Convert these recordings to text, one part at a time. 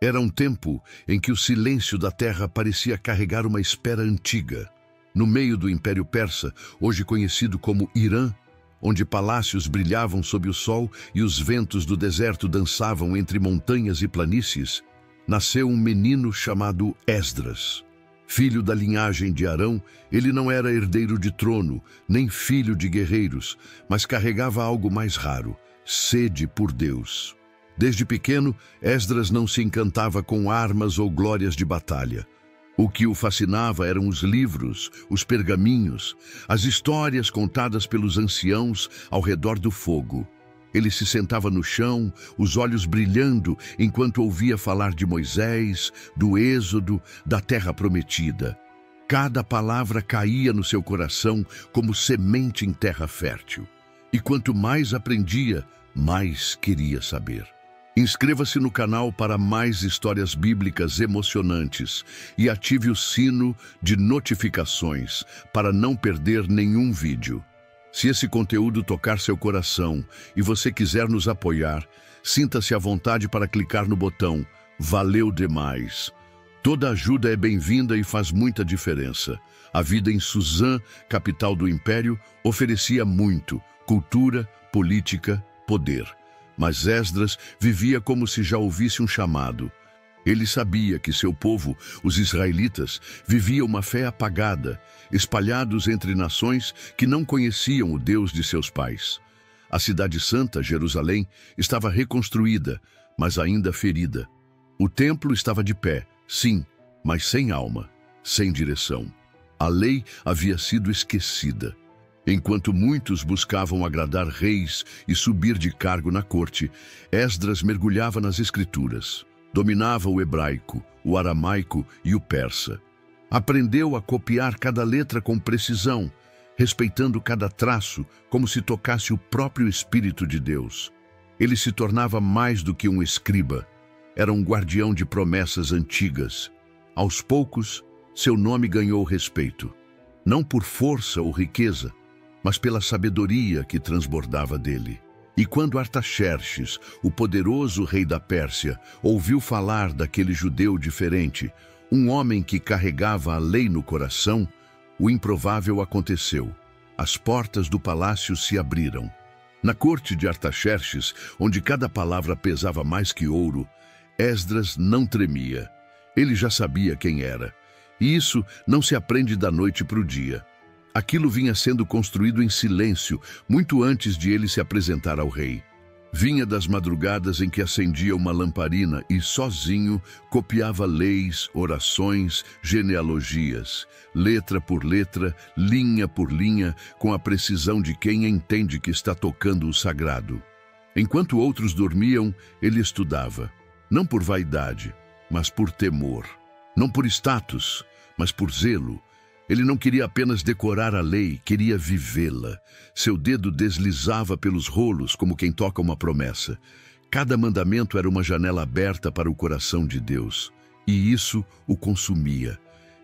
Era um tempo em que o silêncio da terra parecia carregar uma espera antiga. No meio do Império Persa, hoje conhecido como Irã, onde palácios brilhavam sob o sol e os ventos do deserto dançavam entre montanhas e planícies, nasceu um menino chamado Esdras. Filho da linhagem de Arão, ele não era herdeiro de trono, nem filho de guerreiros, mas carregava algo mais raro: sede por Deus. Desde pequeno, Esdras não se encantava com armas ou glórias de batalha. O que o fascinava eram os livros, os pergaminhos, as histórias contadas pelos anciãos ao redor do fogo. Ele se sentava no chão, os olhos brilhando, enquanto ouvia falar de Moisés, do Êxodo, da Terra Prometida. Cada palavra caía no seu coração como semente em terra fértil. E quanto mais aprendia, mais queria saber. Inscreva-se no canal para mais histórias bíblicas emocionantes e ative o sino de notificações para não perder nenhum vídeo. Se esse conteúdo tocar seu coração e você quiser nos apoiar, sinta-se à vontade para clicar no botão "Valeu demais". Toda ajuda é bem-vinda e faz muita diferença. A vida em Suzã, capital do Império, oferecia muito: cultura, política, poder. Mas Esdras vivia como se já ouvisse um chamado. Ele sabia que seu povo, os israelitas, vivia uma fé apagada, espalhados entre nações que não conheciam o Deus de seus pais. A cidade santa, Jerusalém, estava reconstruída, mas ainda ferida. O templo estava de pé, sim, mas sem alma, sem direção. A lei havia sido esquecida. Enquanto muitos buscavam agradar reis e subir de cargo na corte, Esdras mergulhava nas escrituras. Dominava o hebraico, o aramaico e o persa. Aprendeu a copiar cada letra com precisão, respeitando cada traço como se tocasse o próprio Espírito de Deus. Ele se tornava mais do que um escriba. Era um guardião de promessas antigas. Aos poucos, seu nome ganhou respeito. Não por força ou riqueza, mas pela sabedoria que transbordava dele. E quando Artaxerxes, o poderoso rei da Pérsia, ouviu falar daquele judeu diferente, um homem que carregava a lei no coração, o improvável aconteceu. As portas do palácio se abriram. Na corte de Artaxerxes, onde cada palavra pesava mais que ouro, Esdras não tremia. Ele já sabia quem era. E isso não se aprende da noite para o dia. Aquilo vinha sendo construído em silêncio, muito antes de ele se apresentar ao rei. Vinha das madrugadas em que acendia uma lamparina e, sozinho, copiava leis, orações, genealogias, letra por letra, linha por linha, com a precisão de quem entende que está tocando o sagrado. Enquanto outros dormiam, ele estudava, não por vaidade, mas por temor. Não por status, mas por zelo. Ele não queria apenas decorar a lei, queria vivê-la. Seu dedo deslizava pelos rolos como quem toca uma promessa. Cada mandamento era uma janela aberta para o coração de Deus, e isso o consumia.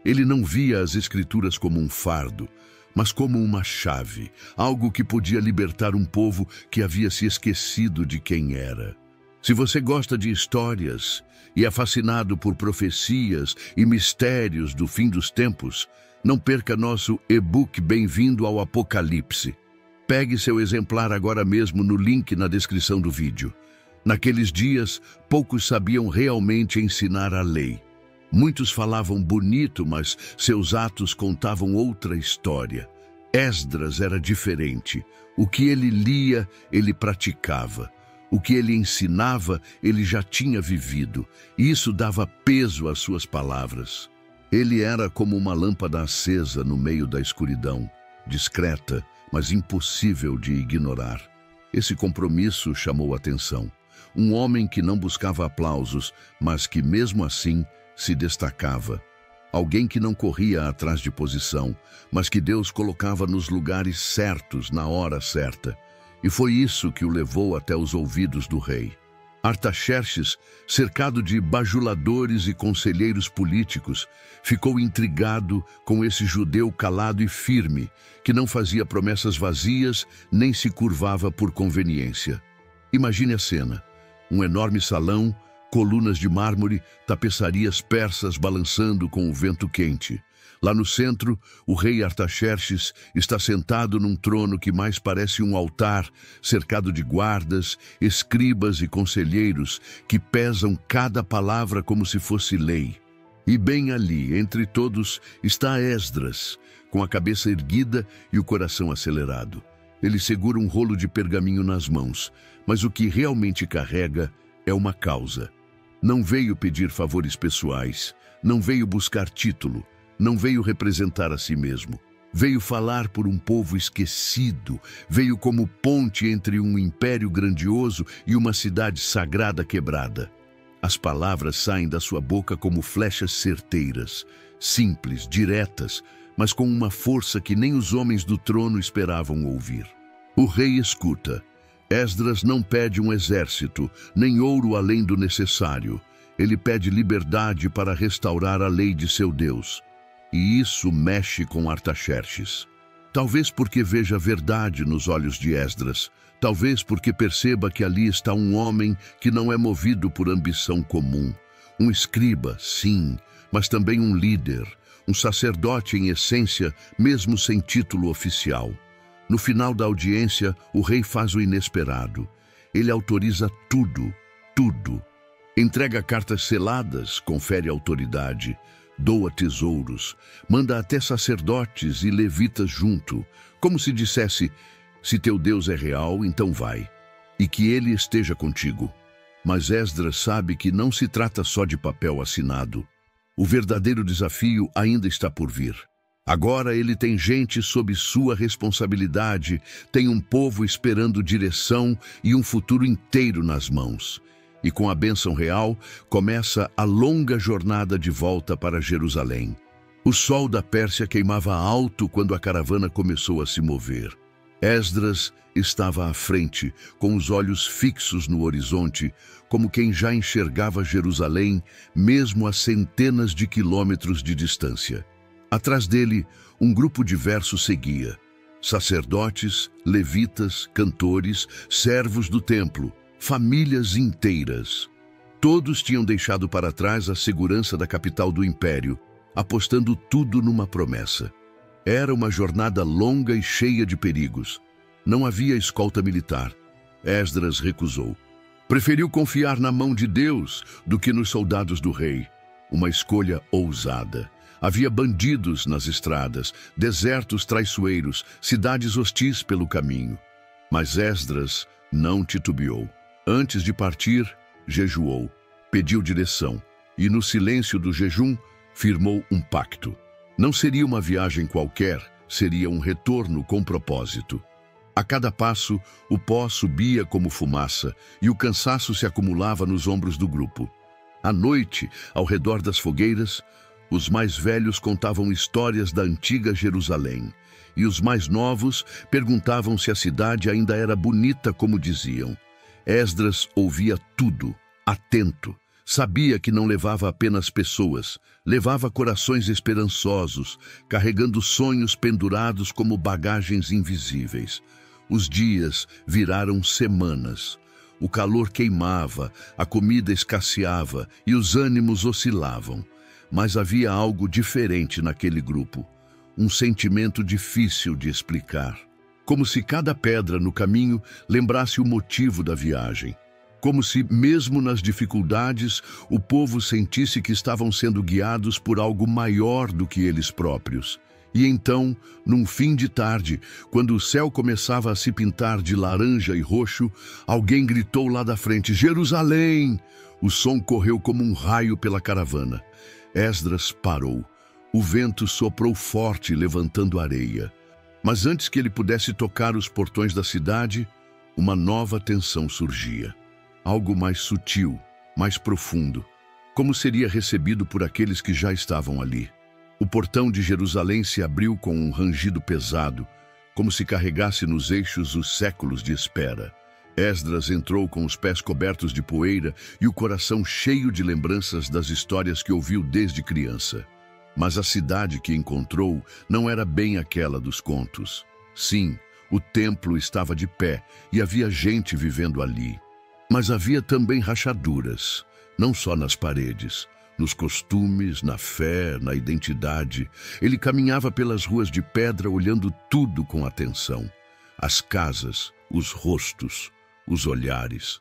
Ele não via as Escrituras como um fardo, mas como uma chave, algo que podia libertar um povo que havia se esquecido de quem era. Se você gosta de histórias e é fascinado por profecias e mistérios do fim dos tempos, não perca nosso e-book Bem-vindo ao Apocalipse. Pegue seu exemplar agora mesmo no link na descrição do vídeo. Naqueles dias, poucos sabiam realmente ensinar a lei. Muitos falavam bonito, mas seus atos contavam outra história. Esdras era diferente. O que ele lia, ele praticava. O que ele ensinava, ele já tinha vivido. E isso dava peso às suas palavras. Ele era como uma lâmpada acesa no meio da escuridão, discreta, mas impossível de ignorar. Esse compromisso chamou atenção. Um homem que não buscava aplausos, mas que mesmo assim se destacava. Alguém que não corria atrás de posição, mas que Deus colocava nos lugares certos na hora certa. E foi isso que o levou até os ouvidos do rei. Artaxerxes, cercado de bajuladores e conselheiros políticos, ficou intrigado com esse judeu calado e firme, que não fazia promessas vazias nem se curvava por conveniência. Imagine a cena: um enorme salão Colunas de mármore, tapeçarias persas balançando com o vento quente. Lá no centro, o rei Artaxerxes está sentado num trono que mais parece um altar, cercado de guardas, escribas e conselheiros que pesam cada palavra como se fosse lei. E bem ali, entre todos, está Esdras, com a cabeça erguida e o coração acelerado. Ele segura um rolo de pergaminho nas mãos, mas o que realmente carrega é uma causa. Não veio pedir favores pessoais, não veio buscar título, não veio representar a si mesmo. Veio falar por um povo esquecido, veio como ponte entre um império grandioso e uma cidade sagrada quebrada. As palavras saem da sua boca como flechas certeiras, simples, diretas, mas com uma força que nem os homens do trono esperavam ouvir. O rei escuta. Esdras não pede um exército, nem ouro além do necessário. Ele pede liberdade para restaurar a lei de seu Deus. E isso mexe com Artaxerxes. Talvez porque veja verdade nos olhos de Esdras. Talvez porque perceba que ali está um homem que não é movido por ambição comum. Um escriba, sim, mas também um líder, um sacerdote em essência, mesmo sem título oficial. No final da audiência, o rei faz o inesperado. Ele autoriza tudo, tudo. Entrega cartas seladas, confere autoridade, doa tesouros, manda até sacerdotes e levitas junto, como se dissesse: se teu Deus é real, então vai, e que ele esteja contigo. Mas Esdras sabe que não se trata só de papel assinado. O verdadeiro desafio ainda está por vir. Agora ele tem gente sob sua responsabilidade, tem um povo esperando direção e um futuro inteiro nas mãos. E com a bênção real, começa a longa jornada de volta para Jerusalém. O sol da Pérsia queimava alto quando a caravana começou a se mover. Esdras estava à frente, com os olhos fixos no horizonte, como quem já enxergava Jerusalém, mesmo a centenas de quilômetros de distância. Atrás dele, um grupo diverso seguia. Sacerdotes, levitas, cantores, servos do templo, famílias inteiras. Todos tinham deixado para trás a segurança da capital do império, apostando tudo numa promessa. Era uma jornada longa e cheia de perigos. Não havia escolta militar. Esdras recusou. Preferiu confiar na mão de Deus do que nos soldados do rei. Uma escolha ousada. Havia bandidos nas estradas, desertos traiçoeiros, cidades hostis pelo caminho. Mas Esdras não titubeou. Antes de partir, jejuou, pediu direção e, no silêncio do jejum, firmou um pacto. Não seria uma viagem qualquer, seria um retorno com propósito. A cada passo, o pó subia como fumaça e o cansaço se acumulava nos ombros do grupo. À noite, ao redor das fogueiras, os mais velhos contavam histórias da antiga Jerusalém, e os mais novos perguntavam se a cidade ainda era bonita como diziam. Esdras ouvia tudo, atento. Sabia que não levava apenas pessoas, levava corações esperançosos, carregando sonhos pendurados como bagagens invisíveis. Os dias viraram semanas. O calor queimava, a comida escasseava e os ânimos oscilavam. Mas havia algo diferente naquele grupo, um sentimento difícil de explicar. Como se cada pedra no caminho lembrasse o motivo da viagem. Como se, mesmo nas dificuldades, o povo sentisse que estavam sendo guiados por algo maior do que eles próprios. E então, num fim de tarde, quando o céu começava a se pintar de laranja e roxo, alguém gritou lá da frente: Jerusalém! O som correu como um raio pela caravana. Esdras parou. O vento soprou forte, levantando areia. Mas antes que ele pudesse tocar os portões da cidade, uma nova tensão surgia. Algo mais sutil, mais profundo. Como seria recebido por aqueles que já estavam ali? O portão de Jerusalém se abriu com um rangido pesado, como se carregasse nos eixos os séculos de espera. Esdras entrou com os pés cobertos de poeira e o coração cheio de lembranças das histórias que ouviu desde criança. Mas a cidade que encontrou não era bem aquela dos contos. Sim, o templo estava de pé e havia gente vivendo ali. Mas havia também rachaduras, não só nas paredes, nos costumes, na fé, na identidade. Ele caminhava pelas ruas de pedra olhando tudo com atenção. As casas, os rostos, os olhares.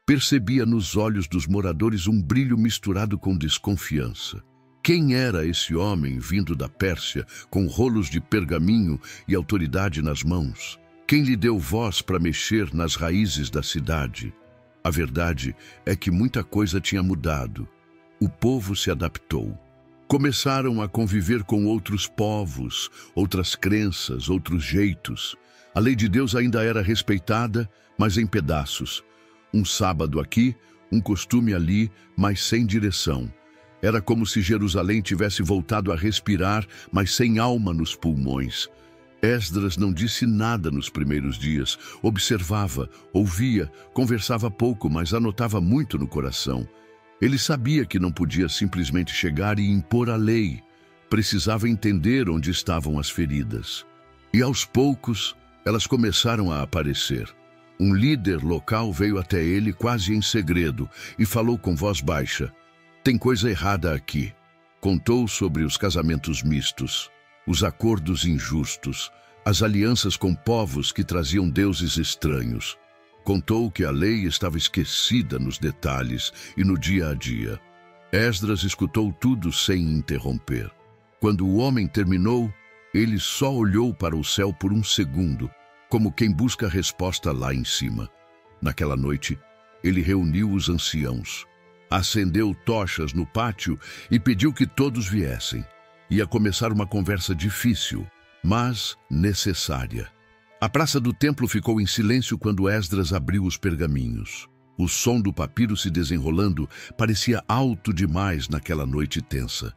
Percebia nos olhos dos moradores um brilho misturado com desconfiança. Quem era esse homem vindo da Pérsia, com rolos de pergaminho e autoridade nas mãos? Quem lhe deu voz para mexer nas raízes da cidade? A verdade é que muita coisa tinha mudado. O povo se adaptou. Começaram a conviver com outros povos, outras crenças, outros jeitos. A lei de Deus ainda era respeitada, mas em pedaços. Um sábado aqui, um costume ali, mas sem direção. Era como se Jerusalém tivesse voltado a respirar, mas sem alma nos pulmões. Esdras não disse nada nos primeiros dias. Observava, ouvia, conversava pouco, mas anotava muito no coração. Ele sabia que não podia simplesmente chegar e impor a lei. Precisava entender onde estavam as feridas. E aos poucos, elas começaram a aparecer. Um líder local veio até ele quase em segredo e falou com voz baixa: "Tem coisa errada aqui." Contou sobre os casamentos mistos, os acordos injustos, as alianças com povos que traziam deuses estranhos. Contou que a lei estava esquecida nos detalhes e no dia a dia. Esdras escutou tudo sem interromper. Quando o homem terminou, ele só olhou para o céu por um segundo, como quem busca a resposta lá em cima. Naquela noite, ele reuniu os anciãos, acendeu tochas no pátio e pediu que todos viessem. Ia começar uma conversa difícil, mas necessária. A praça do templo ficou em silêncio quando Esdras abriu os pergaminhos. O som do papiro se desenrolando parecia alto demais naquela noite tensa.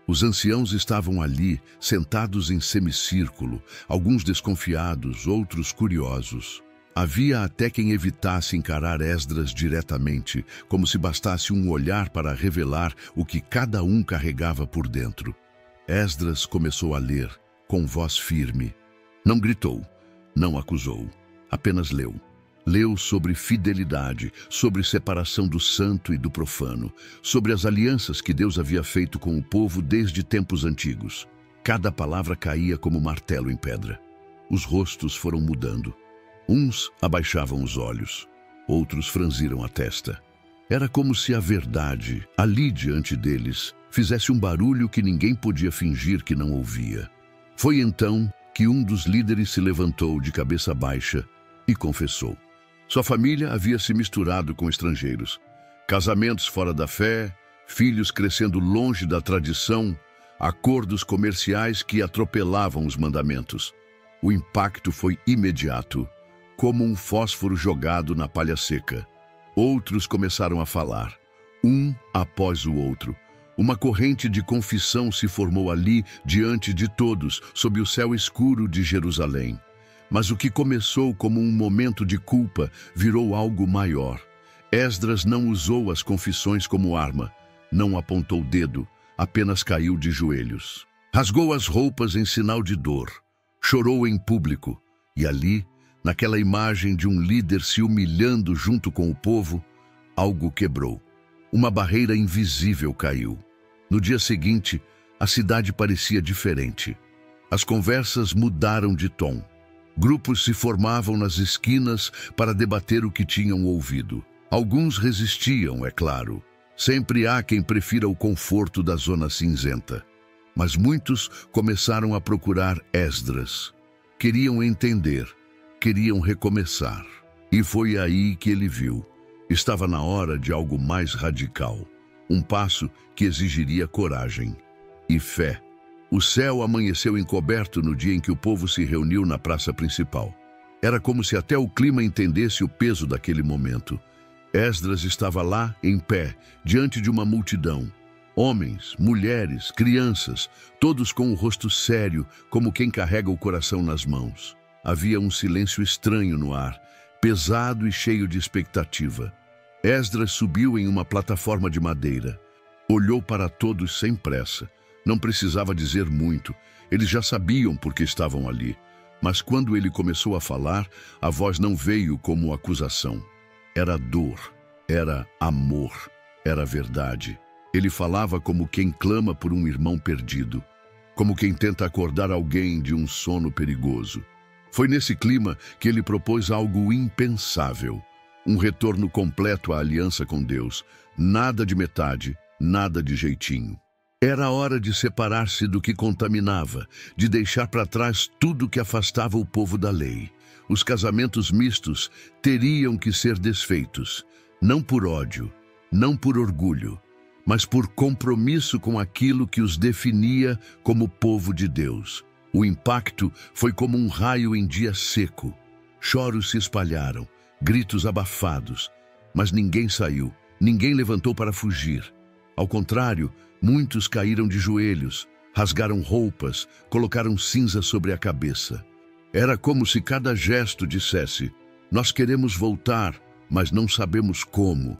Os anciãos estavam ali, sentados em semicírculo, alguns desconfiados, outros curiosos. Havia até quem evitasse encarar Esdras diretamente, como se bastasse um olhar para revelar o que cada um carregava por dentro. Esdras começou a ler, com voz firme. Não gritou, não acusou, apenas leu. Leu sobre fidelidade, sobre separação do santo e do profano, sobre as alianças que Deus havia feito com o povo desde tempos antigos. Cada palavra caía como martelo em pedra. Os rostos foram mudando. Uns abaixavam os olhos, outros franziram a testa. Era como se a verdade, ali diante deles, fizesse um barulho que ninguém podia fingir que não ouvia. Foi então que um dos líderes se levantou de cabeça baixa e confessou. Sua família havia se misturado com estrangeiros. Casamentos fora da fé, filhos crescendo longe da tradição, acordos comerciais que atropelavam os mandamentos. O impacto foi imediato, como um fósforo jogado na palha seca. Outros começaram a falar, um após o outro. Uma corrente de confissão se formou ali diante de todos, sob o céu escuro de Jerusalém. Mas o que começou como um momento de culpa virou algo maior. Esdras não usou as confissões como arma, não apontou o dedo, apenas caiu de joelhos. Rasgou as roupas em sinal de dor, chorou em público, e ali, naquela imagem de um líder se humilhando junto com o povo, algo quebrou. Uma barreira invisível caiu. No dia seguinte, a cidade parecia diferente. As conversas mudaram de tom. Grupos se formavam nas esquinas para debater o que tinham ouvido. Alguns resistiam, é claro. Sempre há quem prefira o conforto da zona cinzenta. Mas muitos começaram a procurar Esdras. Queriam entender, queriam recomeçar. E foi aí que ele viu. Estava na hora de algo mais radical. Um passo que exigiria coragem e fé. O céu amanheceu encoberto no dia em que o povo se reuniu na praça principal. Era como se até o clima entendesse o peso daquele momento. Esdras estava lá, em pé, diante de uma multidão. Homens, mulheres, crianças, todos com o rosto sério, como quem carrega o coração nas mãos. Havia um silêncio estranho no ar, pesado e cheio de expectativa. Esdras subiu em uma plataforma de madeira. Olhou para todos sem pressa. Não precisava dizer muito. Eles já sabiam por que estavam ali. Mas quando ele começou a falar, a voz não veio como acusação. Era dor, era amor. Era verdade. Ele falava como quem clama por um irmão perdido, como quem tenta acordar alguém de um sono perigoso. Foi nesse clima que ele propôs algo impensável, um retorno completo à aliança com Deus, nada de metade, nada de jeitinho. Era hora de separar-se do que contaminava, de deixar para trás tudo que afastava o povo da lei. Os casamentos mistos teriam que ser desfeitos, não por ódio, não por orgulho, mas por compromisso com aquilo que os definia como povo de Deus. O impacto foi como um raio em dia seco. Choros se espalharam, gritos abafados, mas ninguém saiu, ninguém levantou para fugir. Ao contrário, muitos caíram de joelhos, rasgaram roupas, colocaram cinza sobre a cabeça. Era como se cada gesto dissesse: nós queremos voltar, mas não sabemos como.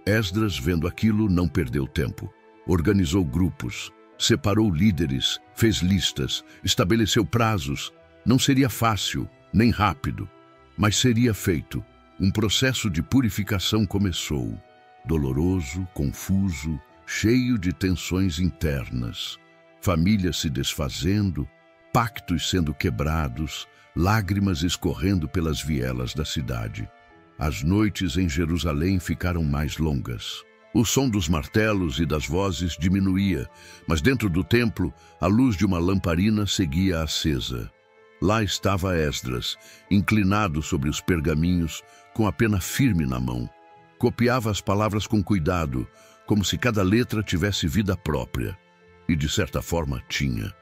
Esdras, vendo aquilo, não perdeu tempo. Organizou grupos, separou líderes, fez listas, estabeleceu prazos. Não seria fácil, nem rápido, mas seria feito. Um processo de purificação começou. Doloroso, confuso, cheio de tensões internas. Famílias se desfazendo, pactos sendo quebrados, lágrimas escorrendo pelas vielas da cidade. As noites em Jerusalém ficaram mais longas. O som dos martelos e das vozes diminuía, mas dentro do templo, a luz de uma lamparina seguia acesa. Lá estava Esdras, inclinado sobre os pergaminhos, com a pena firme na mão. Copiava as palavras com cuidado, como se cada letra tivesse vida própria. E, de certa forma, tinha.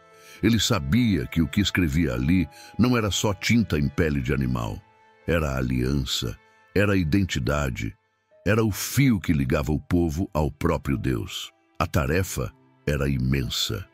Ele sabia que o que escrevia ali não era só tinta em pele de animal. Era a aliança, era a identidade, era o fio que ligava o povo ao próprio Deus. A tarefa era imensa.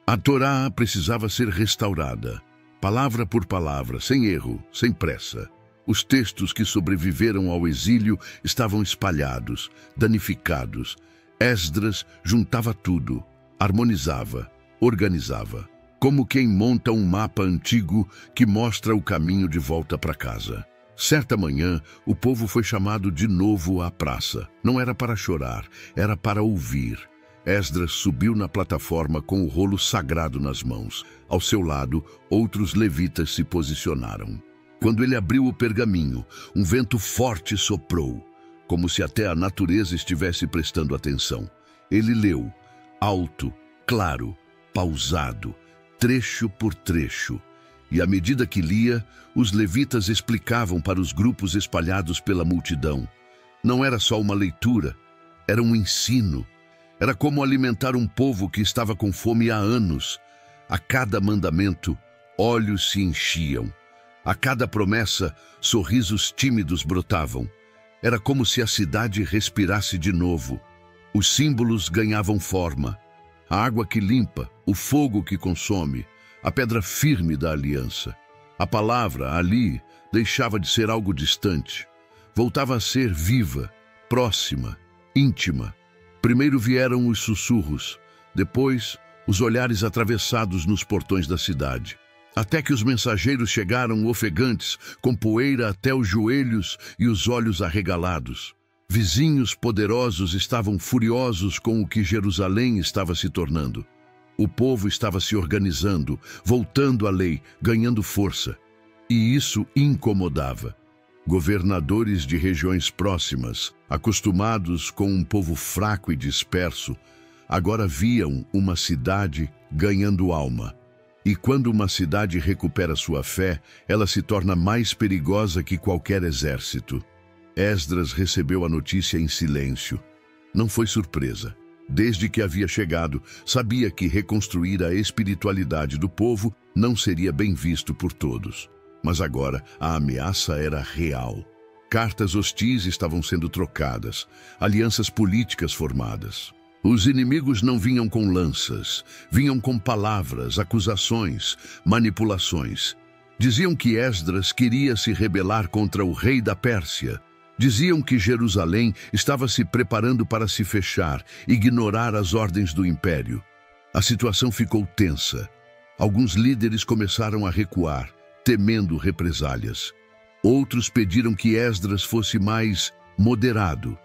A Torá precisava ser restaurada, palavra por palavra, sem erro, sem pressa. Os textos que sobreviveram ao exílio estavam espalhados, danificados. Esdras juntava tudo, harmonizava, organizava, como quem monta um mapa antigo que mostra o caminho de volta para casa. Certa manhã, o povo foi chamado de novo à praça. Não era para chorar, era para ouvir. Esdras subiu na plataforma com o rolo sagrado nas mãos. Ao seu lado, outros levitas se posicionaram. Quando ele abriu o pergaminho, um vento forte soprou, como se até a natureza estivesse prestando atenção. Ele leu, alto, claro, pausado, trecho por trecho. E à medida que lia, os levitas explicavam para os grupos espalhados pela multidão. Não era só uma leitura, era um ensino. Era como alimentar um povo que estava com fome há anos. A cada mandamento, olhos se enchiam. A cada promessa, sorrisos tímidos brotavam. Era como se a cidade respirasse de novo. Os símbolos ganhavam forma. A água que limpa, o fogo que consome, a pedra firme da aliança. A palavra, ali, deixava de ser algo distante. Voltava a ser viva, próxima, íntima. Primeiro vieram os sussurros, depois os olhares atravessados nos portões da cidade. Até que os mensageiros chegaram ofegantes, com poeira até os joelhos e os olhos arregalados. Vizinhos poderosos estavam furiosos com o que Jerusalém estava se tornando. O povo estava se organizando, voltando à lei, ganhando força. E isso incomodava. Governadores de regiões próximas, acostumados com um povo fraco e disperso, agora viam uma cidade ganhando alma. E quando uma cidade recupera sua fé, ela se torna mais perigosa que qualquer exército. Esdras recebeu a notícia em silêncio. Não foi surpresa. Desde que havia chegado, sabia que reconstruir a espiritualidade do povo não seria bem visto por todos. Mas agora a ameaça era real. Cartas hostis estavam sendo trocadas, alianças políticas formadas. Os inimigos não vinham com lanças, vinham com palavras, acusações, manipulações. Diziam que Esdras queria se rebelar contra o rei da Pérsia. Diziam que Jerusalém estava se preparando para se fechar, ignorar as ordens do império. A situação ficou tensa. Alguns líderes começaram a recuar, temendo represálias. Outros pediram que Esdras fosse mais moderado.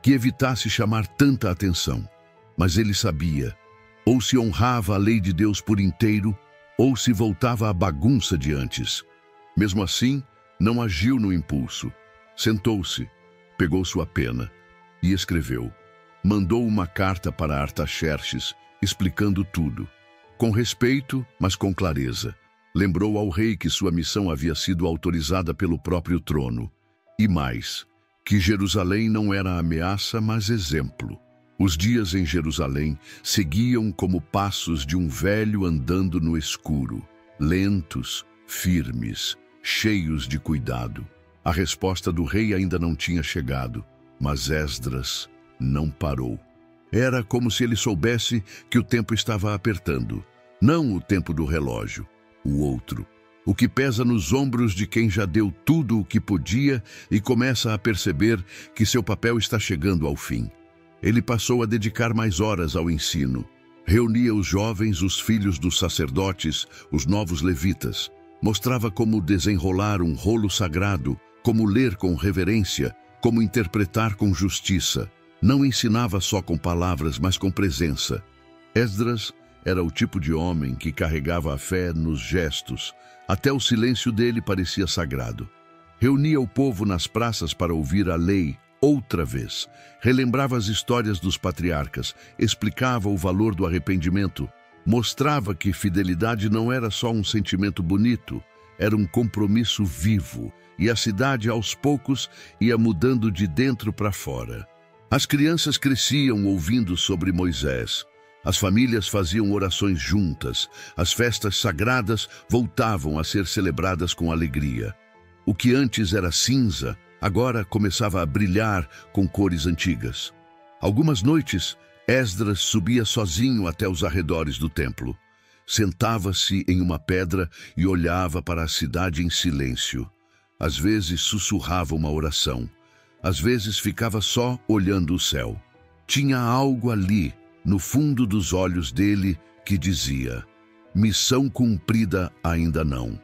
que evitasse chamar tanta atenção. Mas ele sabia, ou se honrava a lei de Deus por inteiro, ou se voltava à bagunça de antes. Mesmo assim, não agiu no impulso. Sentou-se, pegou sua pena e escreveu. Mandou uma carta para Artaxerxes, explicando tudo. Com respeito, mas com clareza. Lembrou ao rei que sua missão havia sido autorizada pelo próprio trono. E mais, que Jerusalém não era ameaça, mas exemplo. Os dias em Jerusalém seguiam como passos de um velho andando no escuro, lentos, firmes, cheios de cuidado. A resposta do rei ainda não tinha chegado, mas Esdras não parou. Era como se ele soubesse que o tempo estava apertando. Não o tempo do relógio, o outro. O que pesa nos ombros de quem já deu tudo o que podia e começa a perceber que seu papel está chegando ao fim. Ele passou a dedicar mais horas ao ensino. Reunia os jovens, os filhos dos sacerdotes, os novos levitas. Mostrava como desenrolar um rolo sagrado, como ler com reverência, como interpretar com justiça. Não ensinava só com palavras, mas com presença. Esdras era o tipo de homem que carregava a fé nos gestos. Até o silêncio dele parecia sagrado. Reunia o povo nas praças para ouvir a lei outra vez. Relembrava as histórias dos patriarcas, explicava o valor do arrependimento. Mostrava que fidelidade não era só um sentimento bonito, era um compromisso vivo. E a cidade, aos poucos, ia mudando de dentro para fora. As crianças cresciam ouvindo sobre Moisés. As famílias faziam orações juntas. As festas sagradas voltavam a ser celebradas com alegria. O que antes era cinza, agora começava a brilhar com cores antigas. Algumas noites, Esdras subia sozinho até os arredores do templo. Sentava-se em uma pedra e olhava para a cidade em silêncio. Às vezes sussurrava uma oração. Às vezes ficava só olhando o céu. Tinha algo ali, no fundo dos olhos dele, que dizia: missão cumprida ainda não,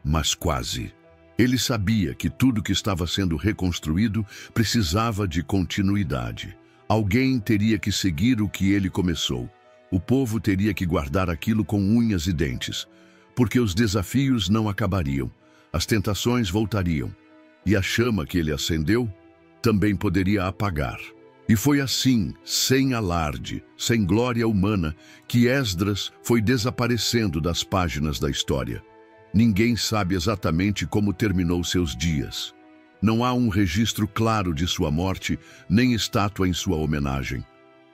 mas quase. Ele sabia que tudo que estava sendo reconstruído precisava de continuidade. Alguém teria que seguir o que ele começou. O povo teria que guardar aquilo com unhas e dentes, porque os desafios não acabariam, as tentações voltariam, e a chama que ele acendeu também poderia apagar. E foi assim, sem alarde, sem glória humana, que Esdras foi desaparecendo das páginas da história. Ninguém sabe exatamente como terminou seus dias. Não há um registro claro de sua morte, nem estátua em sua homenagem.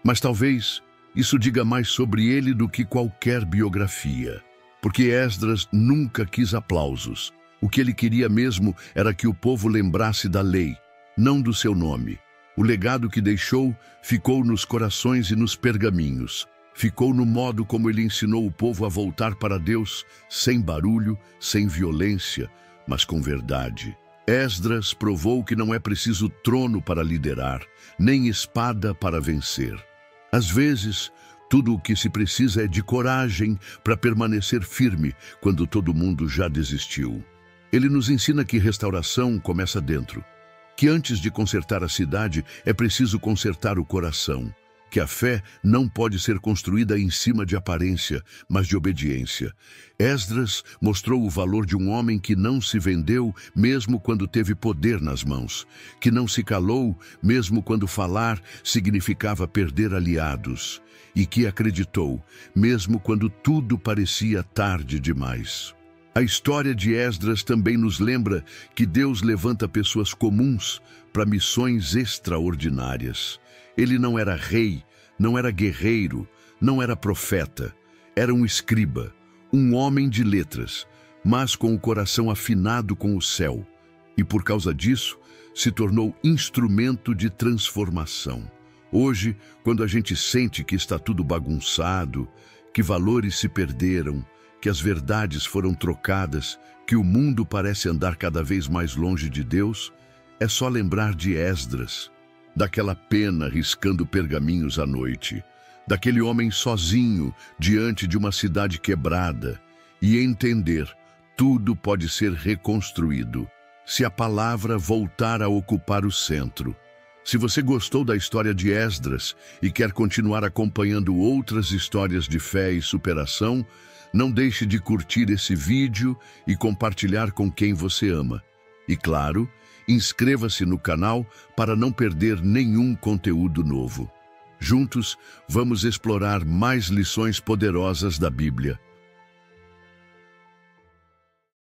Mas talvez isso diga mais sobre ele do que qualquer biografia. Porque Esdras nunca quis aplausos. O que ele queria mesmo era que o povo lembrasse da lei, não do seu nome. O legado que deixou ficou nos corações e nos pergaminhos. Ficou no modo como ele ensinou o povo a voltar para Deus, sem barulho, sem violência, mas com verdade. Esdras provou que não é preciso trono para liderar, nem espada para vencer. Às vezes, tudo o que se precisa é de coragem para permanecer firme quando todo mundo já desistiu. Ele nos ensina que restauração começa dentro, que antes de consertar a cidade é preciso consertar o coração, que a fé não pode ser construída em cima de aparência, mas de obediência. Esdras mostrou o valor de um homem que não se vendeu mesmo quando teve poder nas mãos, que não se calou mesmo quando falar significava perder aliados, e que acreditou mesmo quando tudo parecia tarde demais. A história de Esdras também nos lembra que Deus levanta pessoas comuns para missões extraordinárias. Ele não era rei, não era guerreiro, não era profeta. Era um escriba, um homem de letras, mas com o coração afinado com o céu. E por causa disso, se tornou instrumento de transformação. Hoje, quando a gente sente que está tudo bagunçado, que valores se perderam, que as verdades foram trocadas, que o mundo parece andar cada vez mais longe de Deus, é só lembrar de Esdras, daquela pena riscando pergaminhos à noite, daquele homem sozinho diante de uma cidade quebrada, e entender, tudo pode ser reconstruído, se a palavra voltar a ocupar o centro. Se você gostou da história de Esdras e quer continuar acompanhando outras histórias de fé e superação, não deixe de curtir esse vídeo e compartilhar com quem você ama. E claro, inscreva-se no canal para não perder nenhum conteúdo novo. Juntos, vamos explorar mais lições poderosas da Bíblia.